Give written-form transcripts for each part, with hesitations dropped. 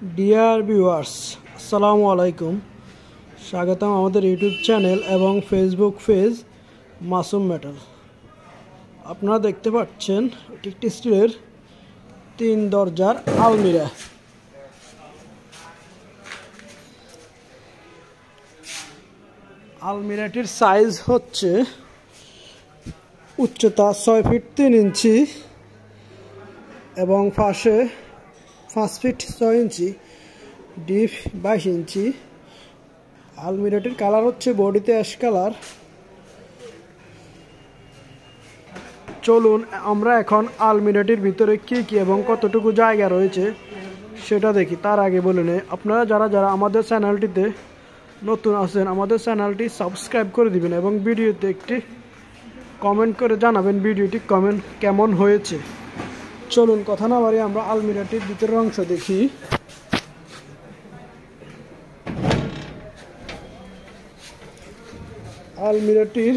Dear viewers আসসালামু আলাইকুম স্বাগতম আমাদের ইউটিউব চ্যানেল এবং ফেসবুক পেজ মাসুম মেটাল। আপনারা দেখতে পাচ্ছেন এটি একটি স্টিলের 3 দরজার আলমিরা। আলমিরাটির সাইজ হচ্ছে উচ্চতা 6 ফিট 3 ইঞ্চি এবং পাশে 5 ফিট 6 ইঞ্চি, ডিপ 22 ইঞ্চি। আলমিরাটির কালার হচ্ছে বডিতে অ্যাশ কালার। চলুন আমরা এখন আলমিরাটির ভিতরে কি কি এবং কতটুকু জায়গা রয়েছে সেটা দেখি। তার আগে বলে নেই, আপনারা যারা আমাদের চ্যানেলটিতে নতুন আছেন আমাদের চ্যানেলটি সাবস্ক্রাইব করে দিবেন এবং ভিডিওতে একটি কমেন্ট করে জানাবেন ভিডিওটি কেমন হয়েছে। চলুন কথা না বাড়িয়ে আমরা আলমিরাটির ভিতরের অংশ দেখি। আলমিরাটির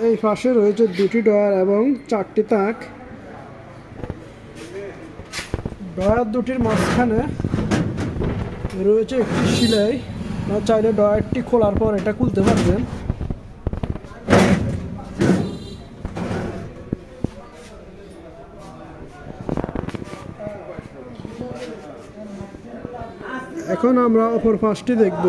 এই পাশে রয়েছে 2টি ডয়ার এবং 4টি তাক। ডয়ার দুটির মাঝখানে রয়েছে একটি সেলাই। চাইলে ডয়ারটি খোলার পর এটা খুলতে পারবেন। এখন আমরা অপর পাশটি দেখব।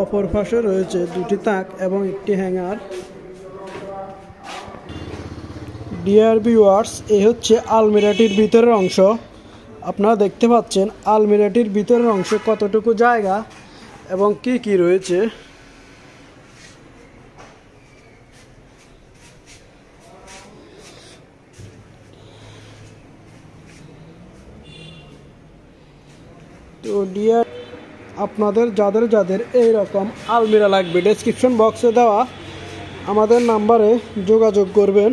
অপর পাশে রয়েছে 2টি তাক এবং একটি হ্যাঙ্গার। ডিয়ার ভিউয়ার্স, এই হচ্ছে আলমিরাটির ভিতরের অংশ। আপনারা দেখতে পাচ্ছেন আলমিরাটির ভিতরের অংশে কতটুকু জায়গা এবং কি কি রয়েছে। তো ডিয়ার, আপনাদের যাদের এই রকম আলমিরা লাগবে ডেসক্রিপশন বক্সে দেওয়া আমাদের নাম্বারে যোগাযোগ করবেন।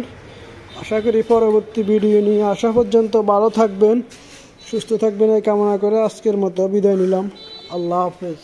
আশা করি পরবর্তী ভিডিও নিয়ে আসা পর্যন্ত ভালো থাকবেন, সুস্থ থাকবেন এই কামনা করে আজকের মতো বিদায় নিলাম। আল্লাহ হাফেজ।